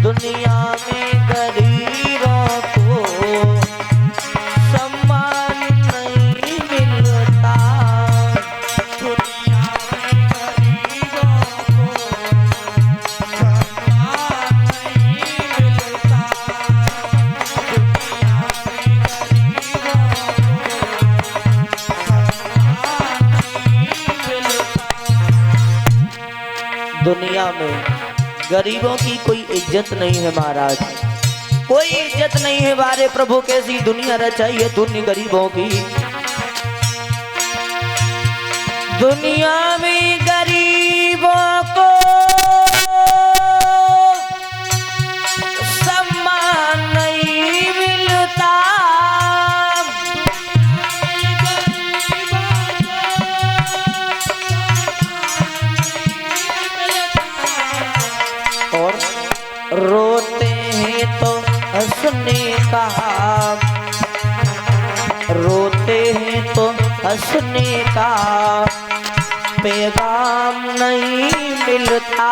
दुनिया में गरीबों को सम्मान नहीं मिलता। दुनिया में गरीबों को सम्मान नहीं मिलता। दुनिया में गरीबों को सम्मान नहीं मिलता। दुनिया में गरीबों की कोई इज्जत नहीं है महाराज, कोई इज्जत नहीं है। बारे प्रभु कैसी दुनिया रचाई है तूने गरीबों की। दुनिया में गरीबों को सम्मान नहीं मिलता। और रोते हैं तो हंसने का, रोते हैं तो हंसने का पैगाम नहीं मिलता।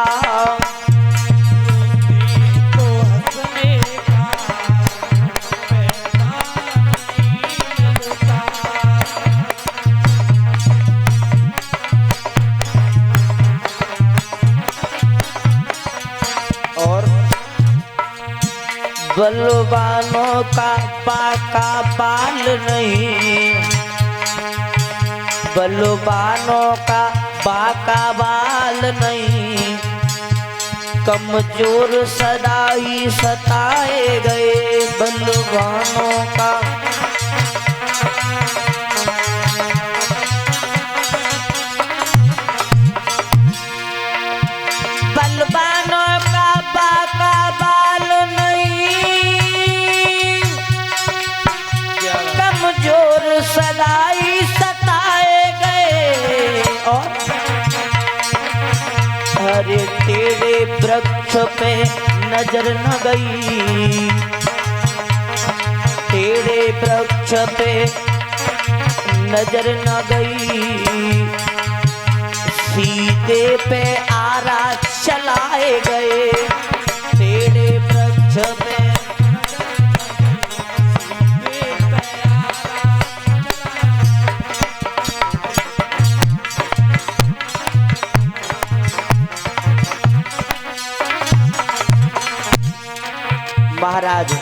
तो हंसने का पैगाम नहीं मिलता। और बलवानों का पाका बाल नहीं, बलवानों का बाका बाल नहीं, कमजोर सदा ही सताए गए बलवानों का। बलवानों का बाका बाल नहीं, कमजोर सदा ही सताए गए। और हरे तेरे वृक्ष पे नजर न गई, तेरे वृक्ष पे नजर न गई, सीधे पे आरा चलाए गए तेरे वृक्ष पे। महाराज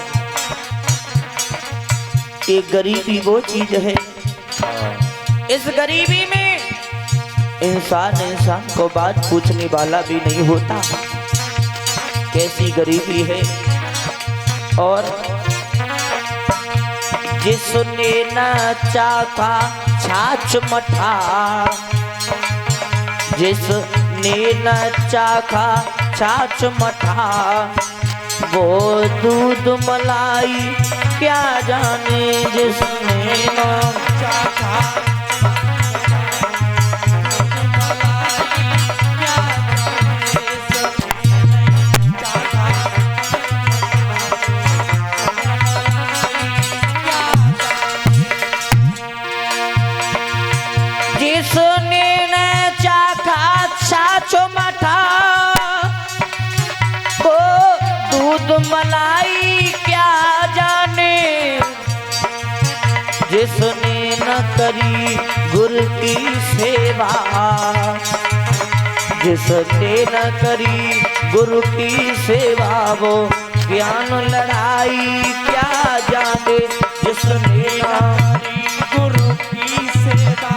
ये गरीबी वो चीज है, इस गरीबी में इंसान को बात पूछने वाला भी नहीं होता। कैसी गरीबी है। और जिसने न चाखा छाछ मठा, जिसने न चाखा छाछ मठा, वो दूध मलाई क्या जाने। जिसने न चाखा मलाई क्या जाने। जिसने न करी गुरु की सेवा, जिसने न करी गुरु की सेवा, वो ज्ञान लड़ाई क्या जाने। जिसने न करी गुरु की सेवा,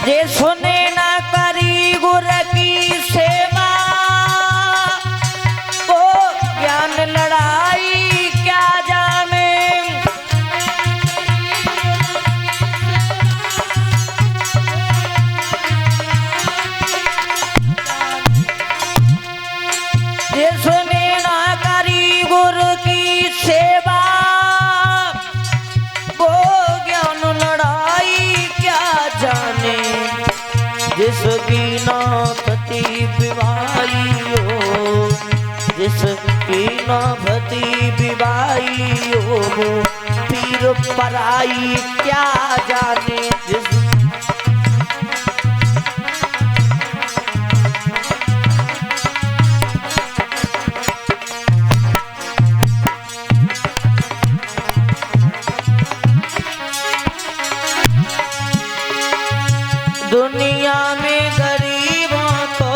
जिसने न करी गुरु की सेवा, वो ज्ञान लड़ाई क्या जाने। जिसने न करी गुरु की सेवा, वो ज्ञान लड़ाई क्या जाने। जिसकी ना कति बीमारी हो, जिसकी नौबती विवाई हो वो पीर पराई क्या जाने जिस दुनिया में गरीबों को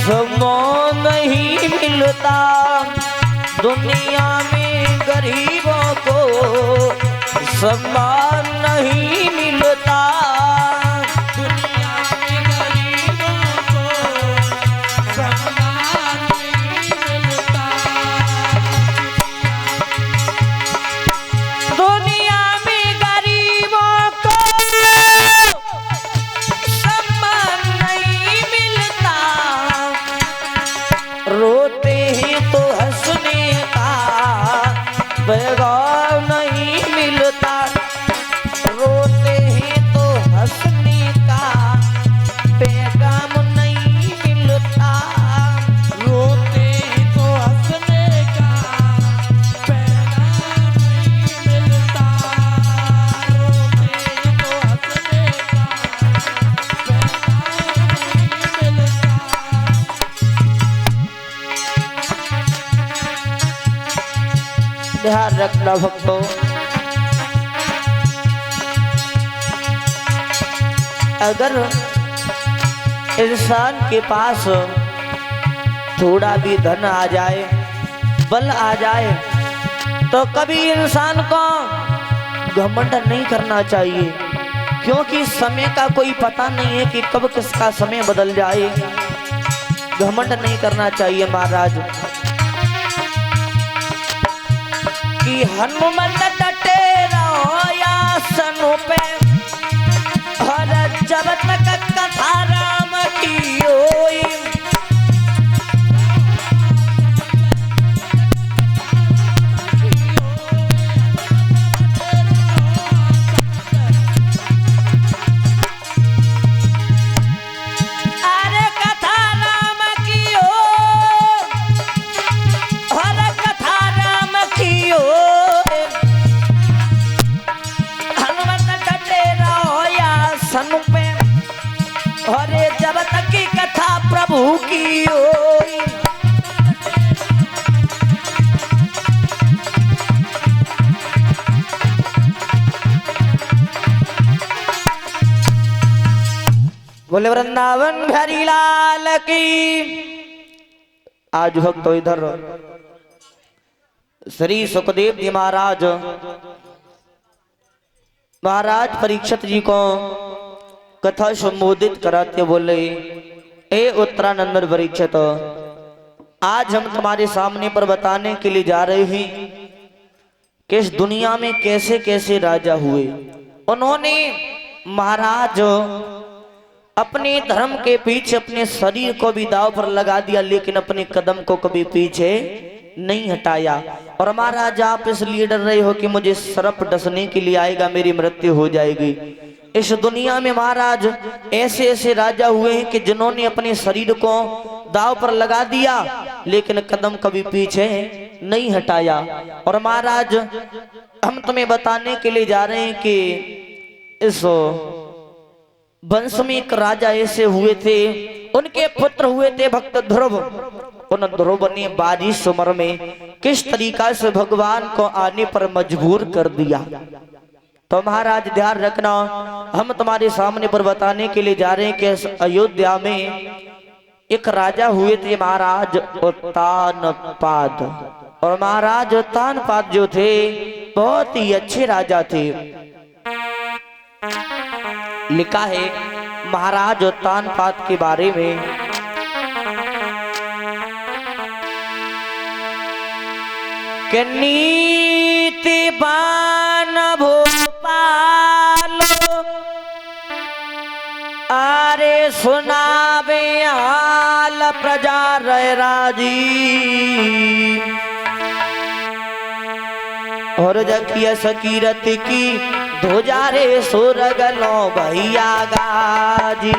सम्मान नहीं मिलता, दुनिया में गरीबों को सम्मान नहीं मिलता, दुनिया में गरीबों को सम्मान नहीं मिलता, दुनिया में गरीबों को सम्मान नहीं मिलता, रोते हैं तो हंसने का पैगाम नहीं मिलता, रोते हैं तो हंसने का पैगाम नहीं मिलता, रोते तो हंसने का पैगाम नहीं मिलता, रोते तो हंसने का पैगाम नहीं मिलता। ध्यान रखना भक्तों, अगर इंसान के पास थोड़ा भी धन आ जाए, बल आ जाए, तो कभी इंसान को घमंड नहीं करना चाहिए, क्योंकि समय का कोई पता नहीं है कि कब किसका समय बदल जाए। घमंड नहीं करना चाहिए महाराज। कि हनुमत डटे रहो आसन पे, हर जब तक कथा राम की होई, अरे कथा राम की हो, हर कथा राम की हो, हनुमत डटे रहो आसन पे, अरे जब तक की कथा प्रभु की होई, बोले वृंदावन बिहारी लाल की। आज भक्तों इधर श्री सुखदेव जी महाराज परीक्षित जी को कथा संबोधित कराते बोले, ए उत्तरानंद परीक्षित, आज हम तुम्हारे सामने पर बताने के लिए जा रहे हैं कि इस दुनिया में कैसे कैसे राजा हुए। उन्होंने महाराज अपने धर्म के पीछे अपने शरीर को भी दांव पर लगा दिया, लेकिन अपने कदम को कभी पीछे नहीं हटाया। और महाराज आप इसलिए डर रहे हो कि मुझे सर्प डसने के लिए आएगा, मेरी मृत्यु हो जाएगी। इस दुनिया में महाराज ऐसे ऐसे राजा हुए हैं कि जिन्होंने अपने शरीर को दांव पर लगा दिया, लेकिन कदम कभी पीछे नहीं हटाया। और महाराज हम तुम्हें बताने के लिए जा रहे हैं कि इस वंश में एक राजा ऐसे हुए थे, उनके पुत्र हुए थे भक्त ध्रुव। उन ध्रुव ने 22 उम्र में किस तरीका से भगवान को आने पर मजबूर कर दिया। तो महाराज ध्यान रखना, हम तुम्हारे सामने पर बताने के लिए जा रहे हैं कि अयोध्या में एक राजा हुए थे महाराज उत्तानपाद। और महाराज उत्तानपाद जो थे बहुत ही अच्छे राजा थे। लिखा है महाराज उत्तानपाद के बारे में, कि नीतिवान भोपालो, अरे सुनावे हाल प्रजा रह राजी, और जकिया सकीरत की ध्वजा रे सुरगलो भैया गाजी।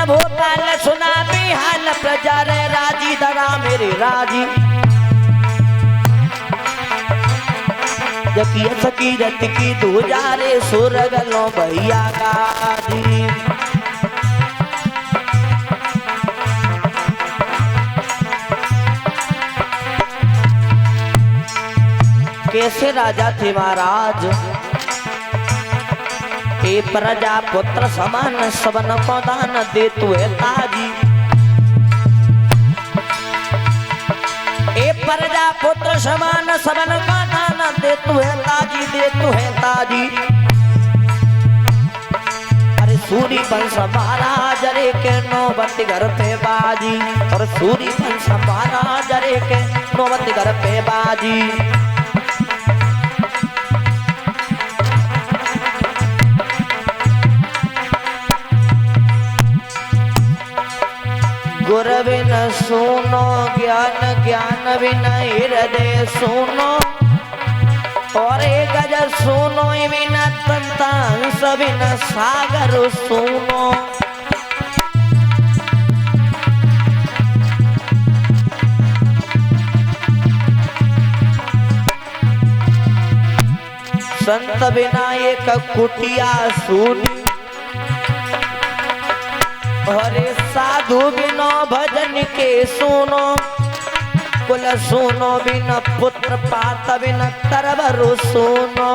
भोपाल सुना बिहान प्रजा रे राजी दगा मेरे राजी जकी सकी रत की दूजा रे सुरगलो भैया गाजी कैसे राजा थे महाराज ए प्रजा पुत्र समान सबन को दान दे तू है ताजी ए प्रजा पुत्र समान सबन को दान दे तू है ताजी दे तू है ताजी अरे सूरी वंश महाराज रे के नौबत घर पे बाजी और सूरी वंश महाराज रे के नौबत घर पे बाजी गुर बिन सुनो ज्ञान ज्ञान बिन हृदय सुनो और एक गज सुनो बिन तंतांस बिन सागर सुनो संत बिना एक कुटिया सुनी अरे साधु बिनो भजन के सुनो कुल सुनो बिन पुत्र पात बिन तरबरु सुनो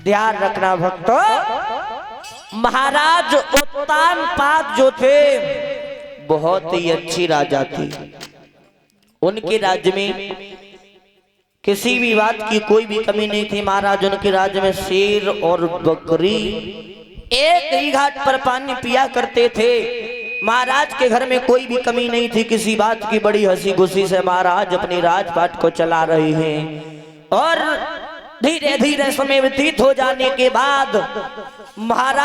ध्यान रखना भक्तों महाराज उत्तान पाद जो थे बहुत ही अच्छी राजा थी उनके राज्य में किसी भी बात की कोई भी कमी नहीं थी महाराज उनके राज्य में शेर और बकरी एक ही घाट पर पानी पिया करते थे महाराज के घर में कोई भी कमी नहीं थी किसी बात की बड़ी हंसी खुशी से महाराज अपनी राजपाट को चला रहे हैं और धीरे धीरे समय व्यतीत हो जाने के बाद महाराज